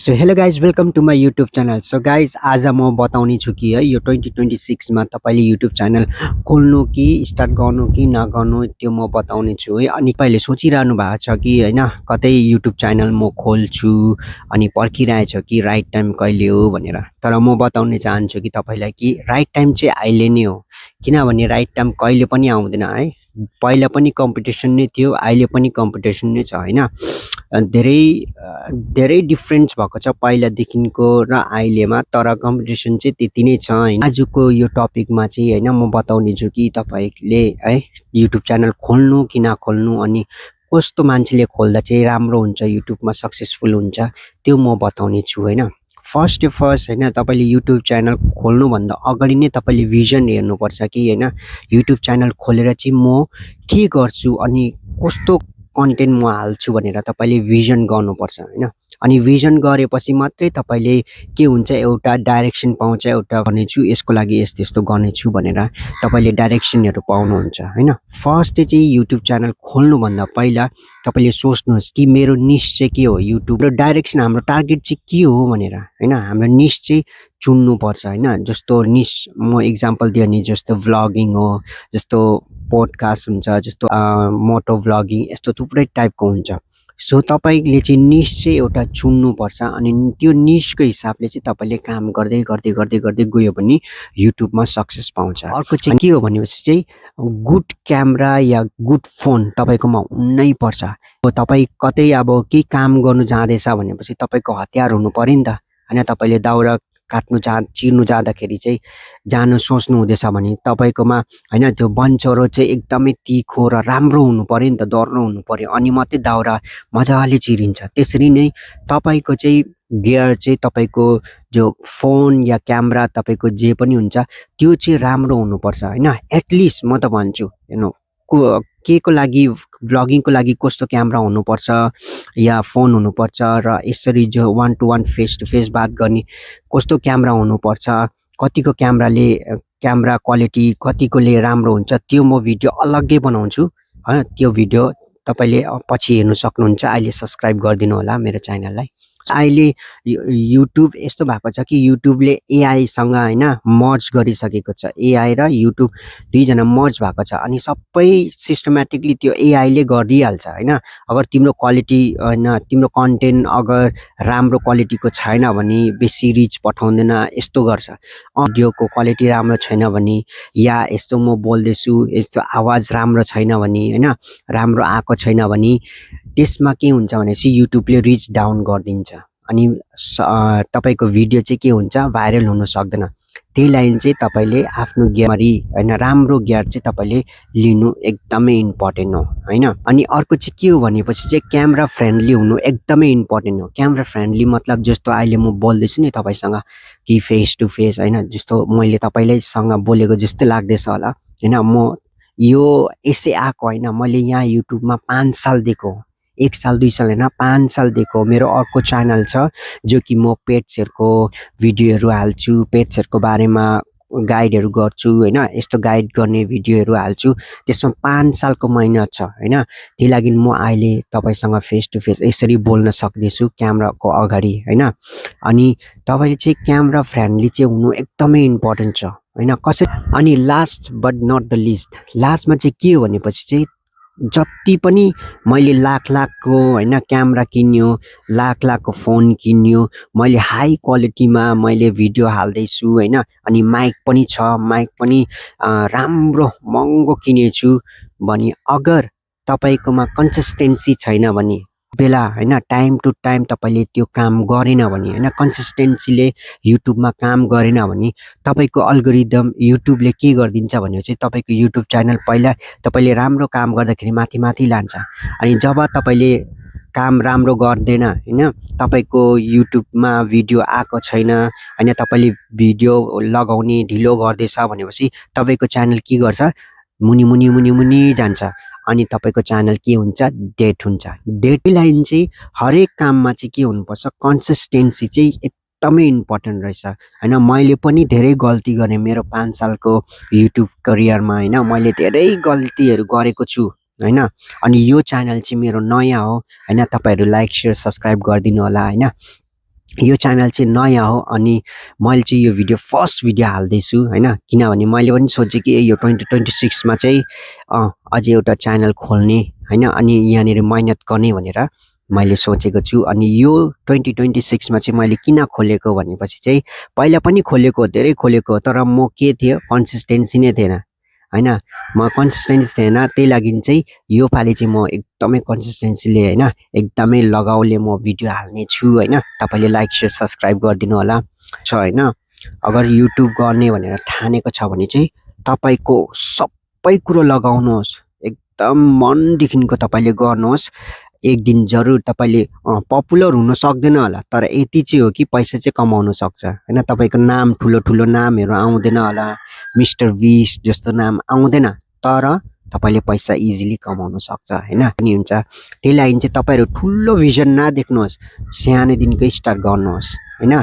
So hello guys welcome to my YouTube channel. So guys आज म बताउने छु कि है यो 2026मा तपाईँले युट्युब च्यानल खोल्नु कि स्टार्ट गर्नु कि नगर्नु त्यो म बताउने छु है। अनि तपाईँले सोचिरहनु भएको छ कि होइन कतै युट्युब च्यानल म खोल्छु अनि पर्खिरहेछ कि राइट टाइम कहिले हो भनेर। तर म बताउन चाहन्छु कि तपाईँलाई कि राइट टाइम चाहिँ अहिले नै हो, किनभने राइट टाइम कहिले पनि आउँदैन है। पहिला पनि कम्पिटिसन नै थियो, अहिले पनि कम्पिटिसन नै छ होइन। धेरै डिफ्रेन्स भएको छ पहिलादेखिको र अहिलेमा, तर कम्पिटिसन चाहिँ त्यति नै छ हैन। आजको यो टपिकमा चाहिँ होइन म बताउने छु कि तपाईँले है युट्युब च्यानल खोल्नु कि नखोल्नु अनि कस्तो मान्छेले खोल्दा चाहिँ राम्रो हुन्छ, युट्युबमा सक्सेसफुल हुन्छ त्यो म बताउने छु होइन। फर्स्ट होइन तपाईँले युट्युब च्यानल खोल्नुभन्दा अगाडि नै तपाईँले भिजन हेर्नुपर्छ कि होइन युट्युब च्यानल खोलेर चाहिँ म के गर्छु अनि कस्तो कन्टेन्ट म हाल्छु भनेर तपाईँले भिजन गर्नुपर्छ होइन। अनि भिजन गरेपछि मात्रै तपाईँले के हुन्छ एउटा डाइरेक्सन पाउँछ, एउटा गर्नेछु यसको लागि यस्तो यस्तो गर्नेछु भनेर तपाईँले डाइरेक्सनहरू पाउनुहुन्छ होइन। फर्स्ट चाहिँ युट्युब च्यानल खोल्नुभन्दा पहिला तपाईँले सोच्नुहोस् कि मेरो निश चाहिँ के हो, युट्युब र डाइरेक्सन हाम्रो टार्गेट चाहिँ के हो भनेर होइन। हाम्रो निश चाहिँ चुन्नुपर्छ होइन। जस्तो निश म इक्जाम्पल दिएँ नि, जस्तो भ्लगिङ हो, जस्तो पोडकास्ट हुन्छ, जस्तो मोटो भ्लगिङ, यस्तो थुप्रै टाइपको हुन्छ। सो तपाईँले चाहिँ निश चाहिँ एउटा चुन्नुपर्छ अनि त्यो निशको हिसाबले चाहिँ तपाईँले काम गर्दै गर्दै गर्दै गर्दै गयो भने युट्युबमा सक्सेस पाउँछ। अर्को चाहिँ के हो भनेपछि चाहिँ गुड क्यामेरा या गुड फोन तपाईँकोमा हुनै पर्छ। अब तपाईँ कतै अब केही काम गर्नु जाँदैछ भनेपछि तपाईँको हतियार हुनु पर्यो नि त होइन। तपाईँले दाउरा काट्नु चिर्नु जाँदाखेरि चाहिँ जानु सोच्नु हुँदैछ भने तपाईँकोमा होइन त्यो बन्चरो चाहिँ एकदमै तिखो र राम्रो हुनु पर्यो नि त, डर्नो हुनु पर्यो अनि मात्रै दाउरा मजाले चिरिन्छ। त्यसरी नै तपाईँको चाहिँ गियर चाहिँ तपाईँको जो फोन या क्यामेरा तपाईँको जे पनि हुन्छ त्यो चाहिँ राम्रो हुनुपर्छ होइन। एटलिस्ट म त भन्छु हेर्नु के को लागि भ्लगिङको लागि कस्तो क्यामेरा हुनुपर्छ या फोन हुनुपर्छ र यसरी जो 1 to 1 फेस टु फेस बात गर्ने कस्तो क्यामेरा हुनुपर्छ, कतिको क्यामेरा क्वालिटी कतिकोले राम्रो हुन्छ त्यो म भिडियो अलग्गै बनाउँछु होइन। त्यो भिडियो तपाईँले पछि हेर्नु सक्नुहुन्छ। अहिले सब्सक्राइब गरिदिनु होला मेरो च्यानललाई। अहिले युट्युब यस्तो भएको छ कि युट्युबले एआईसँग होइन मर्ज गरिसकेको छ। एआई र युट्युब दुईजना मर्ज भएको छ अनि सबै सिस्टमेटिकली त्यो एआईले गरिहाल्छ होइन। अगर तिम्रो क्वालिटी होइन तिम्रो कन्टेन्ट अगर राम्रो क्वालिटीको छैन भने बेसी रिच पठाउँदैन, यस्तो गर्छ। अडियोको क्वालिटी राम्रो छैन भने या यस्तो म बोल्दैछु यस्तो आवाज राम्रो छैन भने होइन, राम्रो आएको छैन भने त्यसमा के हुन्छ भनेपछि युट्युबले रिच डाउन गरिदिन्छ अनि तपाईँको भिडियो चाहिँ के हुन्छ भाइरल हुन सक्दैन। त्यही लागि चाहिँ तपाईँले आफ्नो गियरमरी होइन राम्रो गियर चाहिँ तपाईँले लिनु एकदमै इम्पोर्टेन्ट हो होइन। अनि अर्को चाहिँ के हो भनेपछि चाहिँ क्यामेरा फ्रेन्डली हुनु एकदमै इम्पोर्टेन्ट हो। क्यामेरा फ्रेन्डली मतलब जस्तो अहिले म बोल्दैछु नि तपाईँसँग कि फेस टु फेस होइन, जस्तो मैले तपाईँलैसँग बोलेको जस्तै लाग्दैछ होला होइन। म यो यसै आएको होइन, मैले यहाँ युट्युबमा 5 साल दिएको, 1 साल 2 साल होइन 5 साल दिएको। मेरो अर्को च्यानल छ जो कि म पेट्सहरूको भिडियोहरू हाल्छु, पेट्सहरूको बारेमा गाइडहरू गर्छु होइन, यस्तो गाइड गर्ने भिडियोहरू हाल्छु। त्यसमा 5 सालको मेहनत छ होइन। त्यही लागि म अहिले तपाईँसँग फेस टु फेस यसरी बोल्न सक्दैछु क्यामेराको अगाडि होइन। अनि तपाईँले चाहिँ क्यामेरा फ्रेन्डली चाहिँ हुनु एकदमै इम्पोर्टेन्ट छ होइन। कसरी अनि last but not the list, लास्टमा चाहिँ के हो भनेपछि चाहिँ जति पनि मैले लाखको होइन क्यामेरा किन्यो, लाखको फोन किन्यो, मैले हाई क्वालिटीमा मैले भिडियो हाल्दैछु होइन। अनि माइक पनि छ, माइक पनि राम्रो महँगो किनेछु भने अगर तपाईँकोमा कन्सिस्टेन्सी छैन भने बेला होइन टाइम टु टाइम तपाईँले त्यो काम गरेन भने होइन, कन्सिस्टेन्सीले युट्युबमा काम गरेन भने तपाईँको अल्गोरिदम युट्युबले के गरिदिन्छ भने चाहिँ तपाईँको युट्युब च्यानल पहिला तपाईँले राम्रो काम गर्दाखेरि माथि माथि लान्छ। अनि जब तपाईँले काम राम्रो गर्दैन होइन, तपाईँको युट्युबमा भिडियो आएको छैन होइन, तपाईँले भिडियो लगाउने ढिलो गर्दैछ भनेपछि तपाईँको च्यानल के गर्छ मुनि मुनि मुनि मुनि जान्छ अनि तपाईँको च्यानल के हुन्छ डेड हुन्छ। डेड लाइन चाहिँ हरेक काममा चाहिँ के हुनुपर्छ कन्सिस्टेन्सी चाहिँ एकदमै इम्पोर्टेन्ट रहेछ होइन। मैले पनि धेरै गल्ती गरेँ मेरो 5 सालको युट्युब करियरमा होइन, मैले धेरै गल्तीहरू गरेको छु होइन। अनि यो च्यानल चाहिँ मेरो नयाँ हो होइन, तपाईँहरू लाइक सेयर सब्सक्राइब गरिदिनु होला होइन। यो च्यानल चाहिँ नयाँ हो अनि मैले चाहिँ यो भिडियो फर्स्ट भिडियो हाल्दैछु हैन, किनभने मैले पनि सोचेँ कि यो 2026 मा चाहिँ अझै एउटा च्यानल खोल्ने हैन अनि यहाँनिर मेहनत गर्ने भनेर मैले सोचेको छु। अनि यो 2026 मा चाहिँ मैले किन खोलेको भनेपछि चाहिँ पहिला पनि खोलेको, धेरै खोलेको, तर म के थियो कन्सिस्टेन्सी नै थिएन हैन, म कन्सिस्टेन्सी थिएन। त्यही लागि चाहिँ यो पालि चाहिँ म एकदमै कन्सिस्टेन्सीले हैन, एकदमै लगाउले म भिडियो हाल्ने छु हैन। तपाईले लाइक शेयर सब्स्क्राइब गरिदिनु होला छ हैन। अगर युट्युब गर्ने भनेर ठानेको छ भने चाहिँ तपाईको सबै कुरो लगाउनुहोस्, एकदम मनदेखिको तपाईले गर्नुहोस्। एक दिन जरुर तपाईले पपुलर हुन सक्दैन होला, तर यति चाहिँ हो कि पैसा चाहिँ कमाउन सक्छ हैन। तपाईको नाम ठुलो ठुलो नामहरु आउँदैन होला, मिस्टर बीस्ट जस्तो नाम आउँदैन, तर तपाईले पैसा इजिली कमाउन सक्छ हैन। अनि हुन्छ त्यही लागि चाहिँ तपाईहरु ठुलो भिजन नदेख्नुहोस्, सानोदेखिकै स्टार्ट गर्नुहोस् हैन।